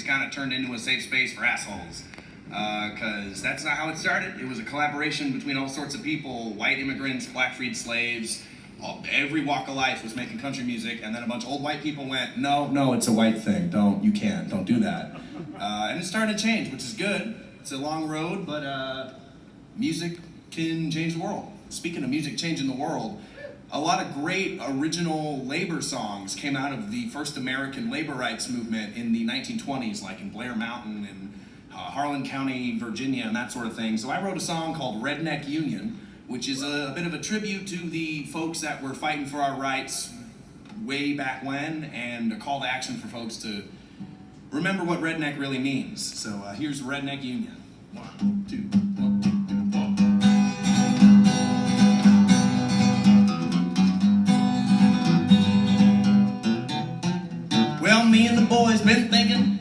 kind of turned into a safe space for assholes. Because that's not how it started. It was a collaboration between all sorts of people, white immigrants, black freed slaves, every walk of life was making country music, and then a bunch of old white people went, no, it's a white thing, don't do that. And it started to change, which is good. It's a long road, but music can change the world. Speaking of music changing the world, a lot of great original labor songs came out of the first American labor rights movement in the 1920s, like in Blair Mountain and Harlan County, Virginia, and that sort of thing. So I wrote a song called Redneck Union, which is a bit of a tribute to the folks that were fighting for our rights way back when, and a call to action for folks to remember what redneck really means. So here's Redneck Union. 1, 2, 1, 2, 3, 4. Well, me and the boys been thinking,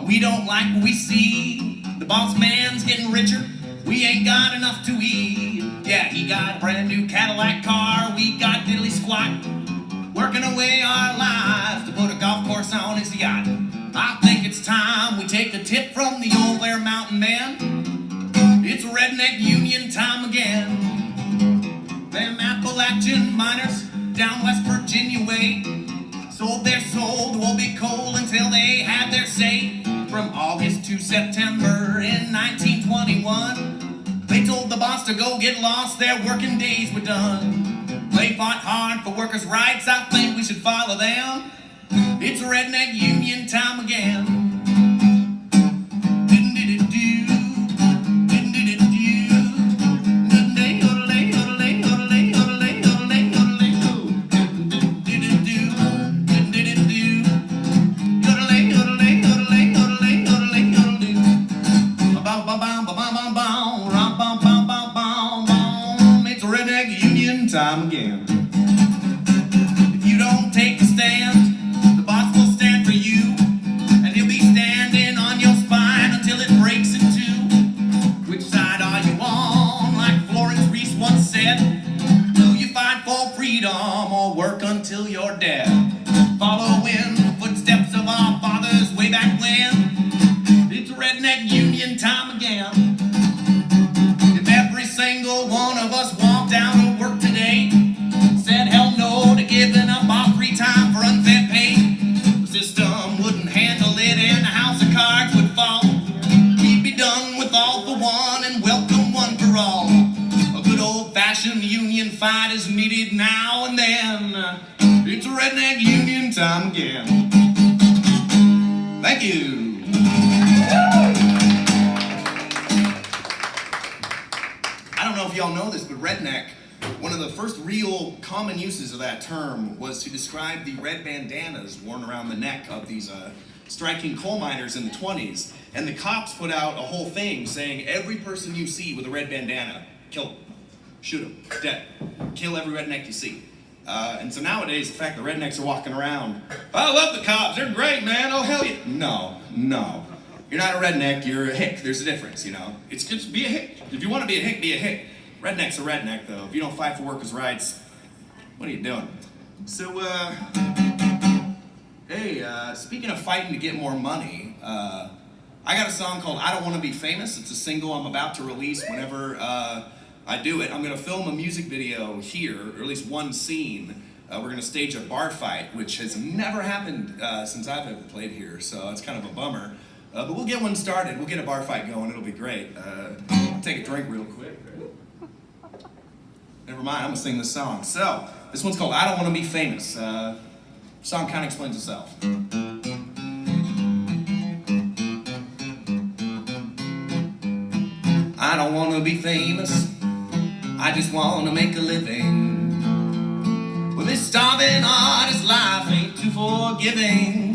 we don't like what we see. The boss man's getting richer, we ain't got enough to eat. Yeah, he got a brand new Cadillac car, we got diddly squat, working away our lives to put a golf course on his yacht. I think it's time we take a tip from the old Blair Mountain man. It's Redneck Union time again. Them Appalachian miners down West Virginia way sold their soul to old big coal until they had their say. From August to September in 1921, they told the boss to go get lost, their working days were done. They fought hard for workers' rights, I think we should follow them. It's Redneck Union time again. Time again. If you don't take a stand, the boss will stand for you, and he'll be standing on your spine until it breaks in two. Which side are you on? Like Florence Reese once said, will you fight for freedom or work until you're dead? Following the footsteps of our fathers way back when, it's Redneck Union time again. If every single one of us walked out of work today, said hell no to giving up our free time for unfair pay, the system wouldn't handle it and a house of cards would fall. We'd be done with all for one and welcome one for all. A good old-fashioned union fight is needed now and then. It's Redneck Union time again. Thank you. I don't know if y'all know this, but redneck, one of the first real common uses of that term was to describe the red bandanas worn around the neck of these striking coal miners in the 20s. And the cops put out a whole thing saying, every person you see with a red bandana, kill him, shoot him, dead, kill every redneck you see. And so nowadays, the fact that rednecks are walking around, I love the cops, they're great, man, oh hell yeah. No. You're not a redneck, you're a hick. There's a difference, you know. It's just be a hick. If you want to be a hick, be a hick. Redneck's a redneck, though. If you don't fight for workers' rights, what are you doing? So, hey, speaking of fighting to get more money, I got a song called I Don't Want to Be Famous. It's a single I'm about to release whenever I do it. I'm going to film a music video here, or at least one scene. We're going to stage a bar fight, which has never happened since I've ever played here, so it's kind of a bummer. But we'll get one started. We'll get a bar fight going. It'll be great. I'll take a drink real quick. Never mind, I'm going to sing this song. So, this one's called I Don't Want to Be Famous. Song kind of explains itself. I don't want to be famous. I just want to make a living. Well, this starving artist life ain't too forgiving.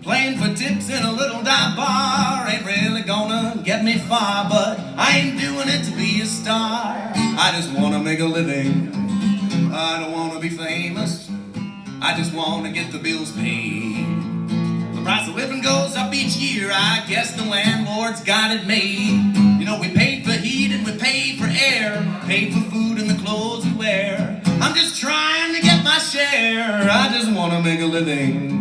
Playing for tips in a little dive bar ain't really gonna get me far, but I ain't doing it to be a star. I just wanna make a living. I don't wanna be famous. I just wanna get the bills paid. The price of living goes up each year. I guess the landlord's got it made. You know, we paid for heat and we paid for air, paid for food and the clothes we wear. I'm just trying to get my share. I just wanna make a living.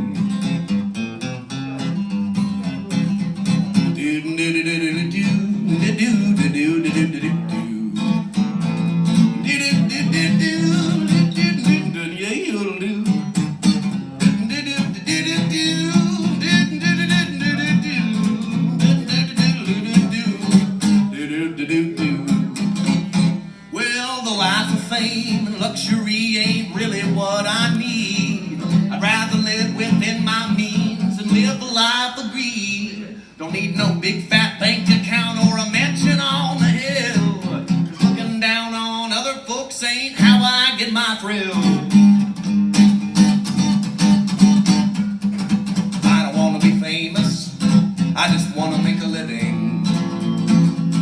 don't need no big fat bank account or a mansion on the hill. Looking down on other folks ain't how I get my thrill. I don't wanna be famous, I just wanna make a living.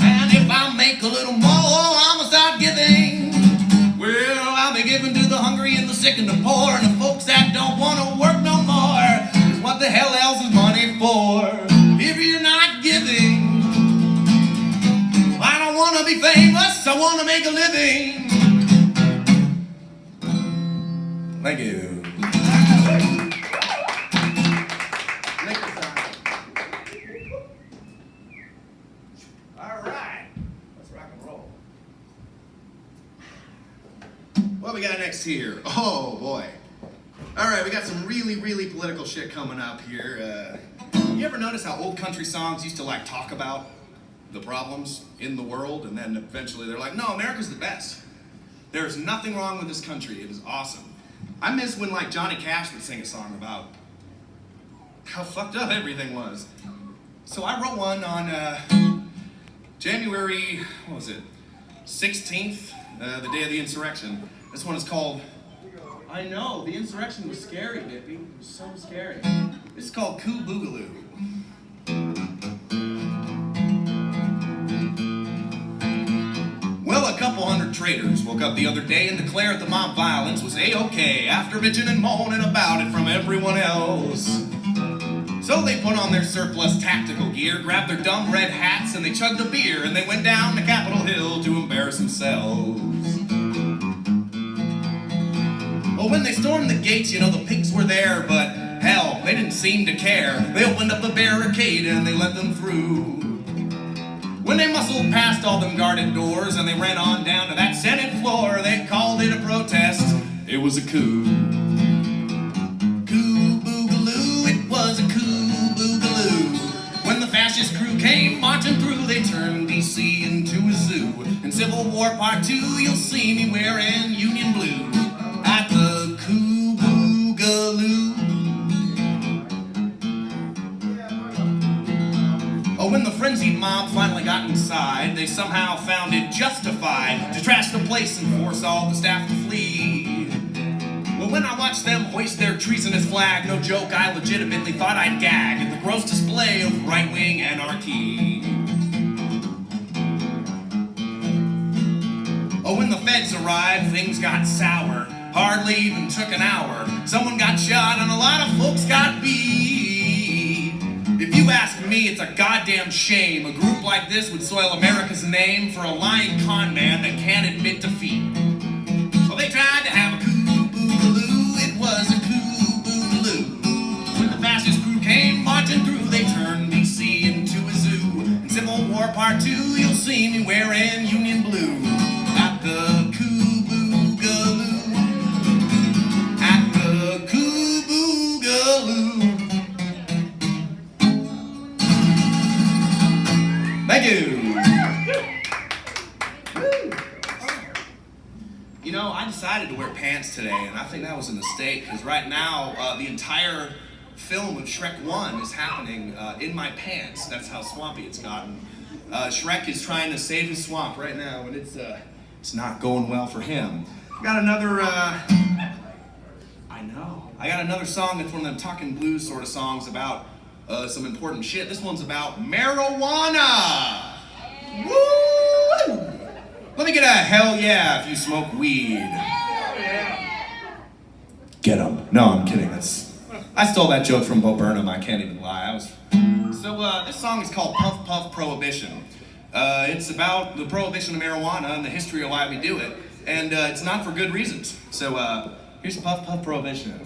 And if I make a little more, I'ma start giving. Well, I'll be giving to the hungry and the sick and the poor and the folks that don't wanna work no more. 'Cause what the hell else is money for if you're not giving? I don't wanna be famous, I wanna make a living. Thank you. All right, let's rock and roll. What we got next here? Oh boy. All right, we got some really political shit coming up here. You ever notice how old country songs used to like talk about the problems in the world, and then eventually they're like, no, America's the best. There's nothing wrong with this country. It is awesome. I miss when like Johnny Cash would sing a song about how fucked up everything was. So I wrote one on January, what was it, 16th, the day of the insurrection. This one is called, I know, the insurrection was scary, Dippy. It was so scary. This is called Coo Boogaloo. Well, a couple hundred traitors woke up the other day and declared the mob violence was A-OK after bitching and moaning about it from everyone else. So they put on their surplus tactical gear, grabbed their dumb red hats, and they chugged a beer, and they went down to Capitol Hill to embarrass themselves. Well, when they stormed the gates, you know, the pigs were there, but hell, they didn't seem to care. They opened up the barricade and they let them through. When they muscled past all them guarded doors and they ran on down to that Senate floor, they called it a protest. It was a coup. Coo Boogaloo, it was a Coo Boogaloo. When the fascist crew came marching through, they turned D.C. into a zoo. In Civil War Part 2, you'll see me wearing Union blue at the Coo Boogaloo. Oh, when the frenzied mob finally got inside, they somehow found it justified to trash the place and force all the staff to flee. Well, when I watched them hoist their treasonous flag, no joke, I legitimately thought I'd gag at the gross display of right-wing anarchy. Oh, when the feds arrived, things got sour. Hardly even took an hour. Someone got shot and a lot of folks got beat. If you ask me, it's a goddamn shame a group like this would soil America's name for a lying con man that can't admit defeat. Well, they tried to have a Coo Boogaloo, it was a Coo Boogaloo. When the fascist crew came marching through, they turned D.C. into a zoo. In Civil War Part 2, you'll see me wearing Union blue at the Coo Boogaloo. At the Coo Boogaloo. Thank you. You know, I decided to wear pants today, and I think that was a mistake, because right now, the entire film of Shrek 1 is happening in my pants. That's how swampy it's gotten. Shrek is trying to save his swamp right now, and it's not going well for him. Got another, I know. I got another song that's one of them talking blues sort of songs about some important shit. This one's about marijuana. Woo! Let me get a hell yeah if you smoke weed. Get 'em. No, I'm kidding. I stole that joke from Bo Burnham. I can't even lie. So this song is called Puff Puff Prohibition. It's about the prohibition of marijuana and the history of why we do it. And it's not for good reasons. So here's Puff Puff Prohibition.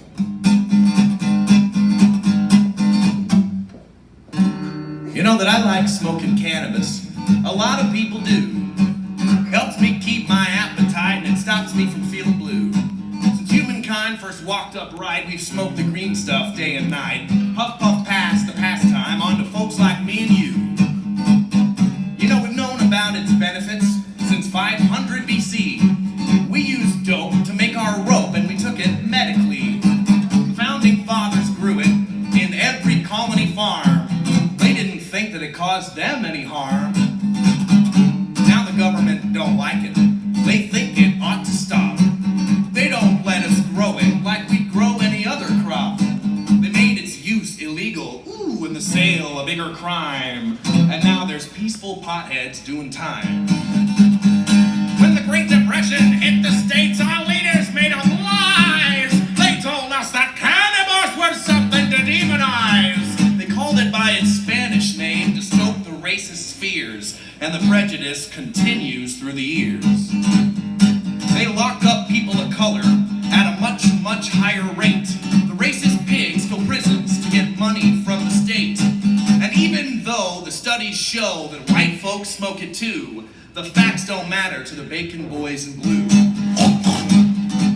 You know that I like smoking cannabis. A lot of people do. Helps me keep my appetite and it stops me from feeling blue. Since humankind first walked upright, we've smoked the green stuff day and night. Puff puff pass the pastime on to folks like me and you. You know we've known about its benefits since 500 BC. We used dope to make our rope and we took it medically. The founding fathers grew it in every colony farm. They didn't think that caused them any harm. Now the government don't like it. They think it ought to stop. They don't let us grow it like we grow any other crop. They made its use illegal, in the sale a bigger crime. And now there's peaceful potheads doing time. When the Great Depression hit the States, our leaders made up lies. They told us that cannabis was something to demonize. They called it by its Spanish name to stoke the racist fears, and the prejudice continues through the years. They lock up people of color at a much, much higher rate. The racist pigs fill prisons to get money from the state. And even though the studies show that white folks smoke it too, the facts don't matter to the bacon boys in blue.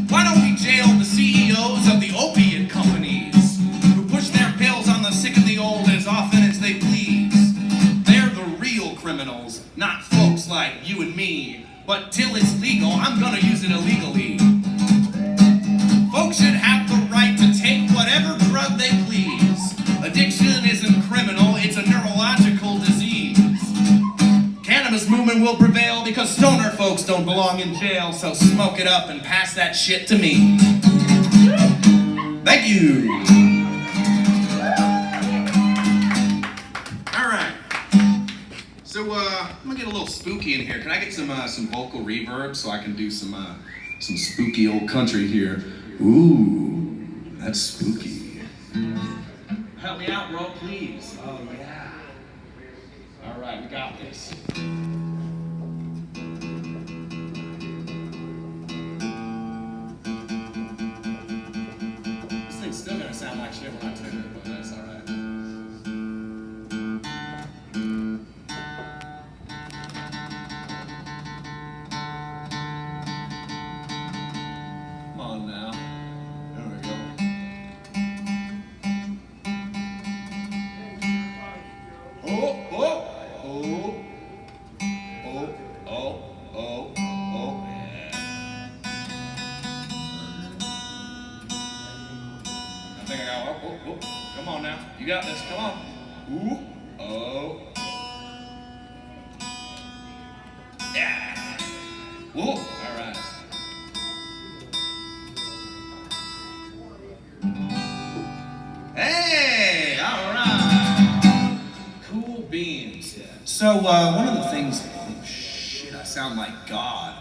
Why don't we jail the CEOs of the opiate companies who push their pills on the sick and the old as often as they please? They're the real criminals, not folks like you and me. But till it's legal, I'm gonna use it illegally. Folks should have the right to take whatever drug they please. Addiction isn't criminal, it's a neurological disease. Cannabis movement will prevail because stoner folks don't belong in jail. So smoke it up and pass that shit to me. Thank you. All right. So I'm gonna get a little spooky in here. Can I get some vocal reverb so I can do some spooky old country here? Ooh, that's spooky. Help me out, bro, please. Oh yeah. All right, we got this. This thing's still gonna sound like shit when I turn it, but that's all right. Come on now. There we go. Oh, oh, oh, oh, oh, oh, oh, yeah. I think I got, oh, oh, oh, come on now. You got this, come on. Ooh, oh. Yeah. Whoa, all right. Hey, all right. Cool beans. So one of the things, oh shit, I sound like God.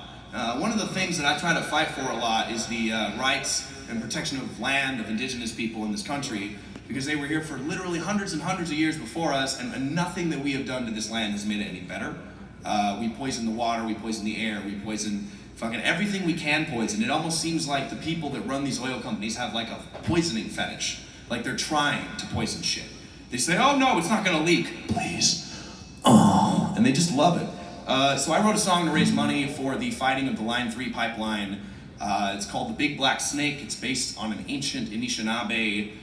One of the things that I try to fight for a lot is the rights and protection of land of indigenous people in this country, because they were here for literally hundreds and hundreds of years before us, and nothing that we have done to this land has made it any better. We poison the water, we poison the air, we poison fucking everything we can poison. It almost seems like the people that run these oil companies have like a poisoning fetish. Like they're trying to poison shit. They say, oh no, it's not gonna leak, please. Oh, and they just love it. So I wrote a song to raise money for the fighting of the Line 3 pipeline. It's called The Big Black Snake. It's based on an ancient Anishinaabe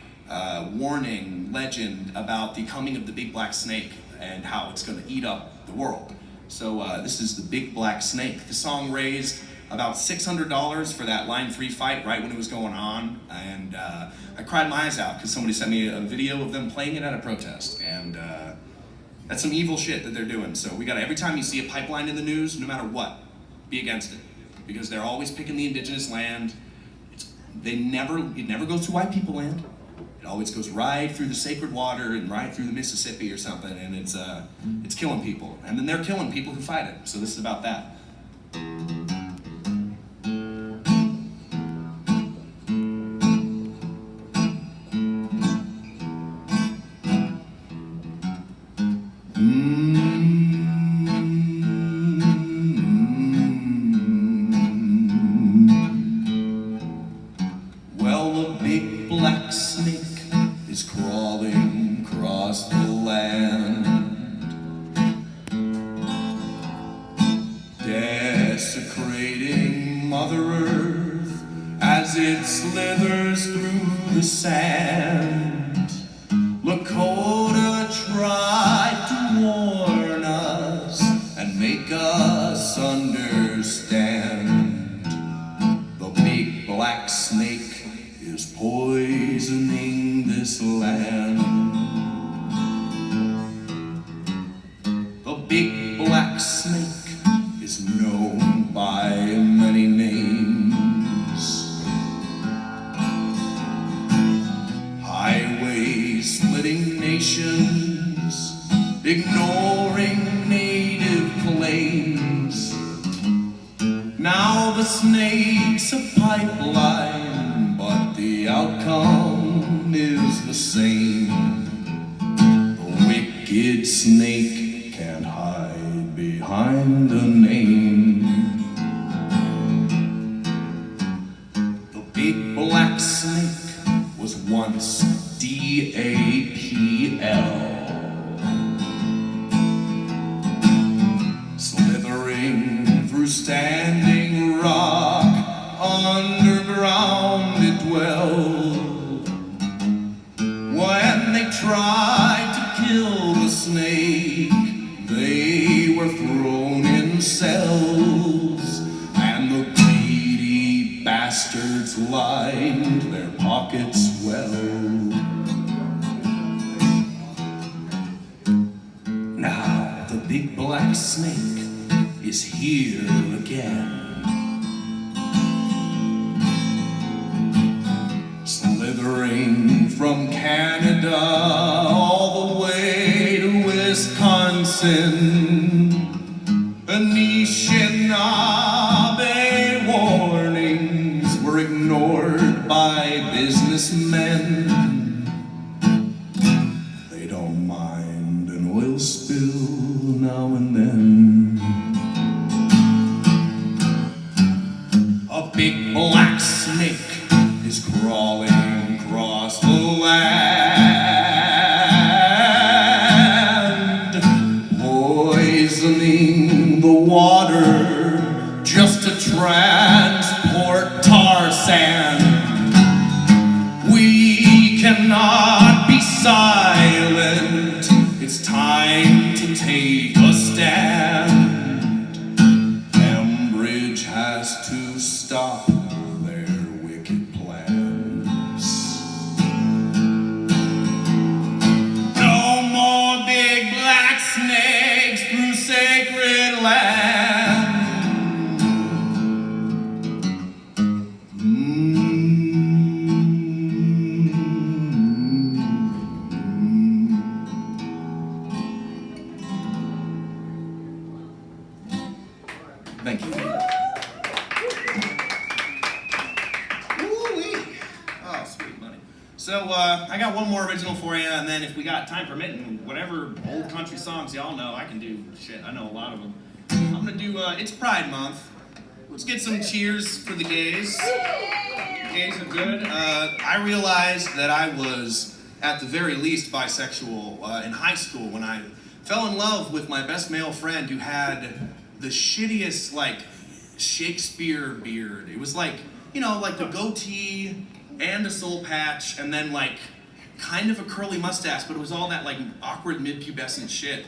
warning legend about the coming of the Big Black Snake and how it's gonna eat up the world. So this is The Big Black Snake. The song raised about $600 for that Line 3 fight right when it was going on, and I cried my eyes out because somebody sent me a video of them playing it at a protest, and that's some evil shit that they're doing. So we gotta, every time you see a pipeline in the news, no matter what, be against it, because they're always picking the indigenous land. It never goes to white people land. It always goes right through the sacred water and right through the Mississippi or something, and it's killing people, and then they're killing people who fight it. So this is about that. Well, the big black snake is crawling across the land, desecrating Mother Earth as it slithers through the sand. Lakota tried to warn us and make us understand. The big black snake is poisoning this land. snake is known by many names. Highway splitting nations, ignoring native claims. Now the snake's a pipeline, but the outcome is the same. The wicked snake can't hide behind a name. The big black snake was once DAPL. Slithering through standing rock, underground it dwelled. When they tried to kill the snake, they were thrown in cells, and the greedy bastards lined their pockets well. Now the big black snake is here again, slithering from Canada all the way to Wisconsin. Anishinaabe warnings were ignored by businessmen. They don't mind an oil spill now and then. A big black snake is crawling across the land, poisoning the water just to transport tar sand. We cannot be silent. It's time to take a stand. Cambridge has to stop their wicked plans. No more big black snakes through sacred land. Thank you. Ooh-wee. Oh, sweet money. So, I got one more original for you, and then if we got time permitting, whatever old country songs y'all know, I can do shit. I know a lot of them. I'm gonna do, it's Pride Month. Let's get some cheers for the gays. The gays are good. I realized that I was, at the very least, bisexual in high school when I fell in love with my best male friend who had the shittiest, like, Shakespeare beard. It was like, you know, like the goatee and a soul patch and then like kind of a curly mustache, but it was all that like awkward mid-pubescent shit.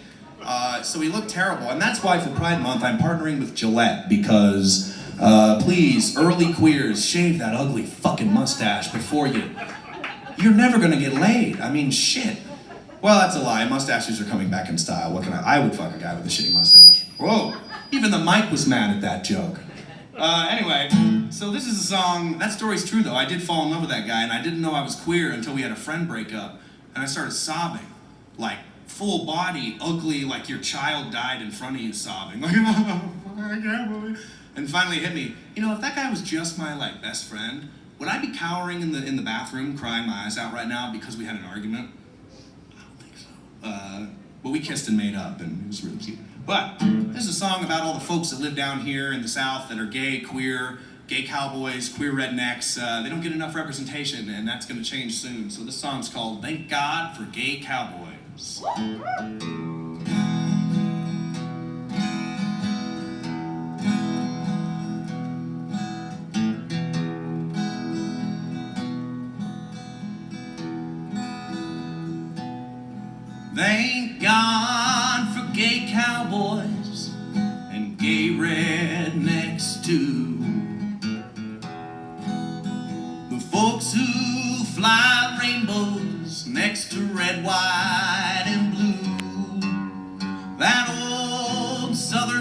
So he looked terrible, and that's why for Pride Month I'm partnering with Gillette, because please, early queers, shave that ugly fucking mustache before you're never gonna get laid. I mean, shit. Well, that's a lie. Mustaches are coming back in style. What can I would fuck a guy with a shitty mustache. Whoa. Even the mic was mad at that joke. Anyway, so this is a song, that story's true though. I did fall in love with that guy, and I didn't know I was queer until we had a friend break up, and I started sobbing. Like, full body, ugly, like your child died in front of you sobbing. Like, oh, I can't believe. And finally it hit me, you know, if that guy was just my, like, best friend, would I be cowering in the bathroom, crying my eyes out right now because we had an argument? I don't think so. But we kissed and made up, and it was really cute. But this is a song about all the folks that live down here in the South that are gay, queer, gay cowboys, queer rednecks. They don't get enough representation, and that's going to change soon. So this song's called Thank God for Gay Cowboys. Thank God for gay cowboys and gay rednecks too. The folks who fly rainbows next to red, white, and blue. That old Southern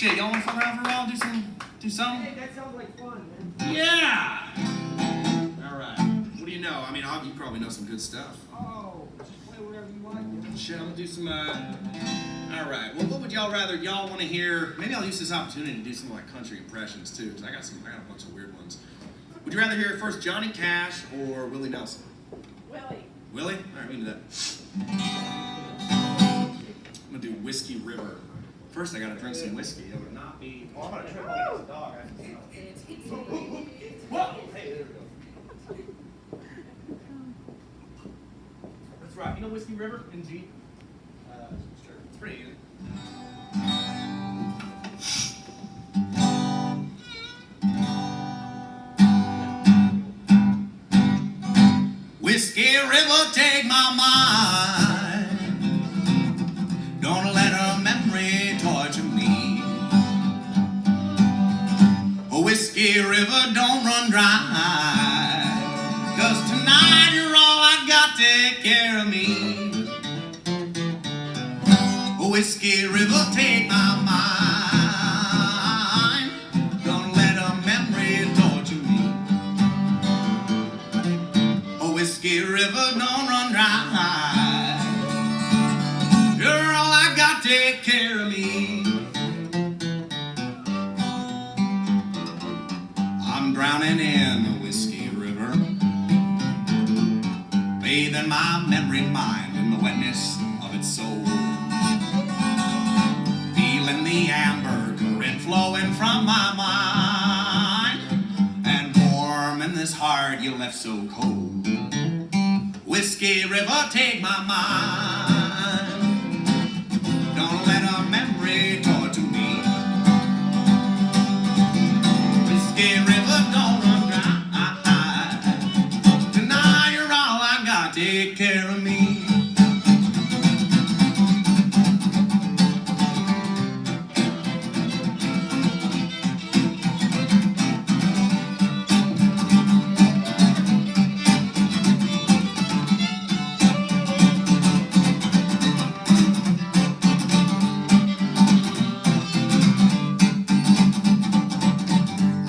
Shit, y'all want to fuck around for a while? Do something? Hey, that sounds like fun, man. Yeah! Alright. What do you know? I mean, you probably know some good stuff. Oh, just play whatever you like. Man. Shit, I'm gonna do some, Alright, well, what would y'all rather, y'all want to hear? Maybe I'll use this opportunity to do some, like, country impressions, too, because I got a bunch of weird ones. Would you rather hear first Johnny Cash or Willie Nelson? Willie. Willie? Alright, we can do that. I'm gonna do Whiskey River. First, I gotta drink some whiskey. It would not be. Oh, I'm gonna trip on this dog. Whoa! Hey, there we go. That's right. You know Whiskey River in G? Sure. It's pretty easy. Whiskey River, take my mind. Don't let a memory torture me. Oh, Whiskey River, don't run dry. 'Cause tonight you're all I got, take care of me. Oh, Whiskey River, take my mind. Don't let a memory torture me. Oh, Whiskey River, don't run dry. You're all I got, take care of me. I'm drowning in the Whiskey River, bathing my memory mind in the wetness of its soul. Feeling the amber current flowing from my mind, and warm in this heart you left so cold. Whiskey River, take my mind. Don't let a memory torture me. Whiskey River, don't run dry. Tonight you're all I got, take care of me.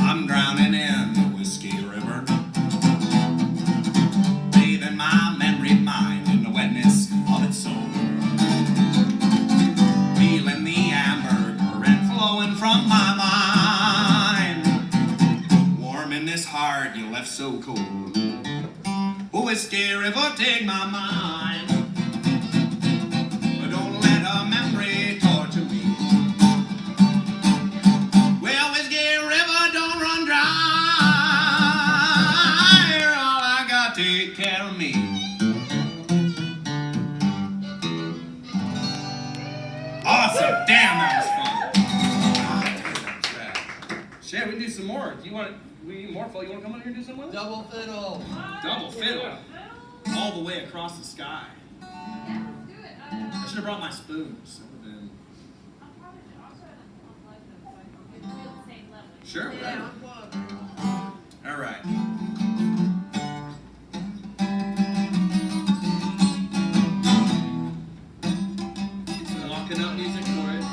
I'm drowning in the Whiskey River, bathing my memory mind in the wetness of its soul. Feeling the amber current flowing from my mind, warm in this heart you left so cold. Oh, Whiskey River, take my mind. Don't let a memory torture me. Well, Whiskey River, don't run dry. You're all I got, take care of me. Awesome. Damn, that was fun. Shit, we can do some more. Do you want? We need more, Phil. You want to come over here and do something with us? Double fiddle. Double fiddle. All the way across the sky. Yeah, let's do it. I should have brought my spoons. That would have been. I'll probably also unplug them so I can feel the same level. Sure. Yeah, I'm fun. All right. Some walking up music for it.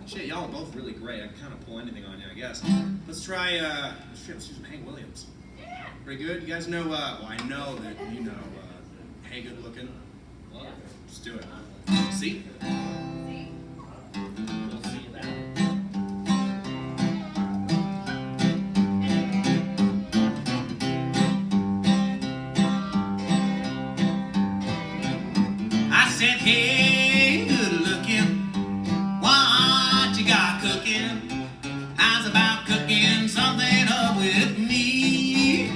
Shit, y'all are both really great. I can kind of pull anything on you, I guess. Let's try, let's do some Hank Williams. Pretty good? You guys know, well, I know that you know, Hey Good Looking. Love it. do it. See? We'll see that. I said, hey, good looking, what you got cooking? How's about cooking something up with me?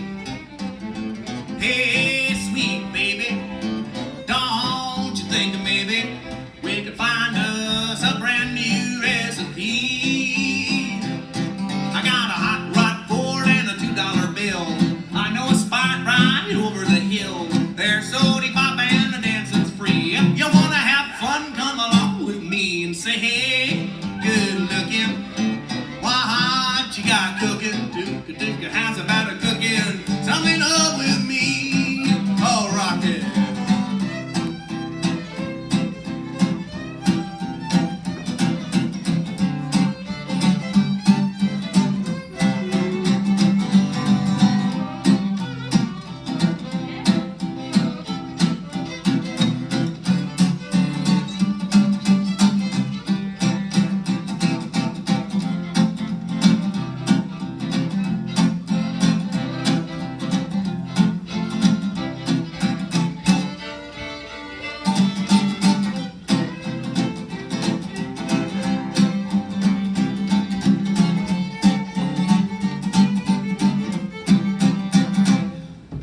Hey, sweet baby, don't you think maybe we could find us a brand new recipe? I got a hot rod Ford and a $2 bill. I know a spot right over the hill. There's sody pop and the dancing's free. If you wanna have fun, come along with me and say, hey, good looking, what you got cooking? Duke, how's about a cooking something up with me? Oh, rock it.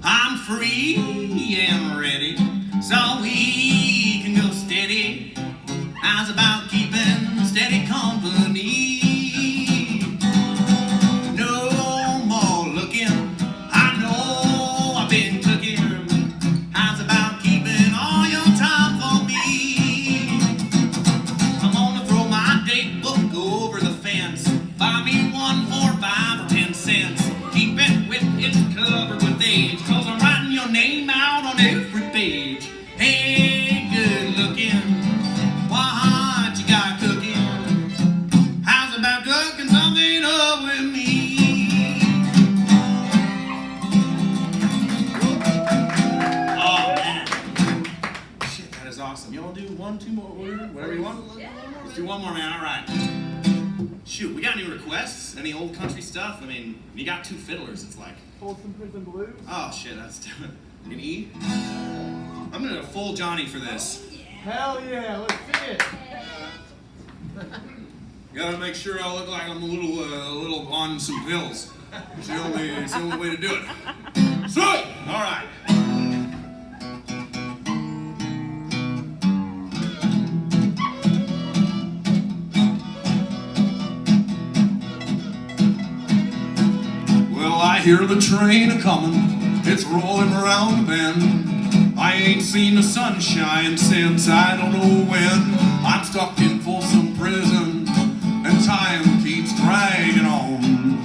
I'm free and ready, so we can go steady. How's about keeping steady company? No more looking, I know I've been cooking. How's about keeping all your time for me? I'm gonna throw my date book over the fence. Buy me one for 5 or 10 cents. Keep it with it's covered with age, 'cause I'm writing your name out on every page. Hey, good looking, what you got cooking? How's about cooking something up with me? Oh man, shit, that is awesome. You wanna do 1, 2 more, whatever you want? Let's do one more, man. All right. Shoot, we got any requests? Any old country stuff? I mean, you got 2 fiddlers. It's like, Folsom Prison Blues. oh shit, that's an E. I'm gonna full Johnny for this. Hell yeah, let's see it. Gotta make sure I look like I'm a little on some pills. It's the only way to do it. Sweet. All right. Well, I hear the train a-comin', it's rolling around the bend. I ain't seen the sunshine since I don't know when. I'm stuck in Folsom Prison, and time keeps dragging on.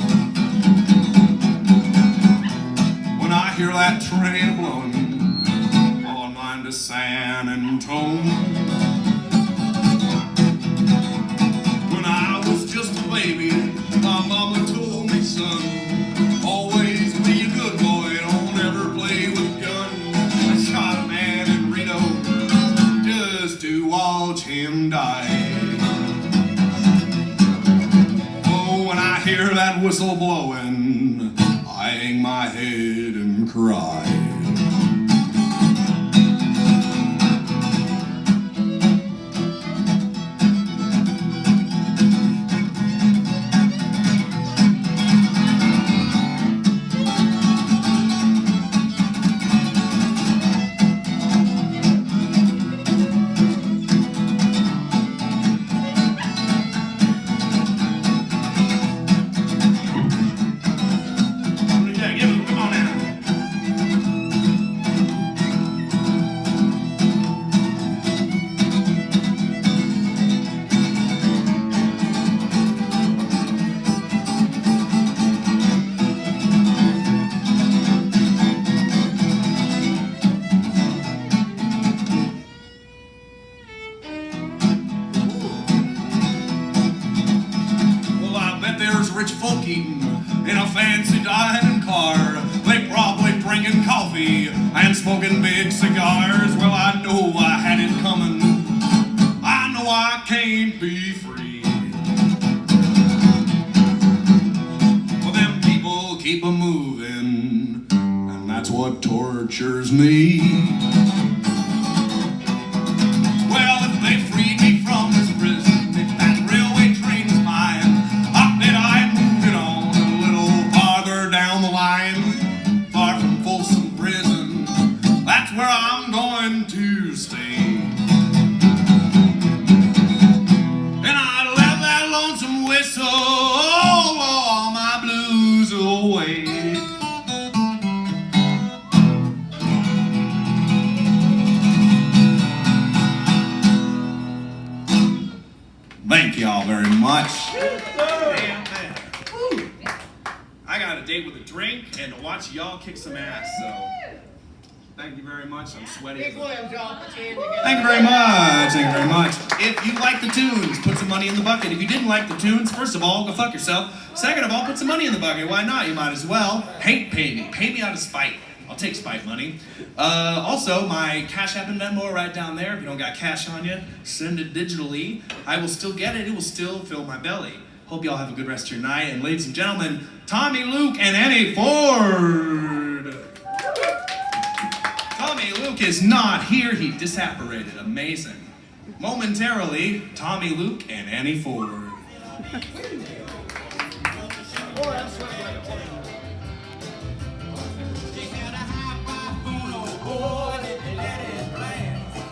When I hear that train blowing, all I mind is San Antone. When I was just a baby, my mama told me, son, always be a good boy, don't ever play with a gun. I shot a man in Reno just to watch him die. Oh, when I hear that whistle blowing, I hang my head and cry. serves me. Well, if they freed me from this prison, if that railway train was mine, I bet I'd move it on a little farther down the line, far from Folsom Prison. That's where I'm going to stay. And I'd let that lonesome whistle all my blues away. Thank y'all very much. Man. Woo. I got a date with a drink and to watch y'all kick some ass, so thank you very much. I'm sweaty. Big Williams, y'all. Put your hand together. Thank you very much. Thank you very much. If you like the tunes, put some money in the bucket. If you didn't like the tunes, first of all, go fuck yourself. Second of all, put some money in the bucket. Why not? You might as well. Pay me. Pay me out of spite. I'll take spite money. Also, my Cash App and Venmo are right down there. If you don't got cash on you, send it digitally. I will still get it. It will still fill my belly. Hope y'all have a good rest of your night. And ladies and gentlemen, Tommy Luke and Annie Ford. Tommy Luke is not here. He disapparated. Amazing. Momentarily, Tommy Luke and Annie Ford. Boy, I'm sweating like a pig.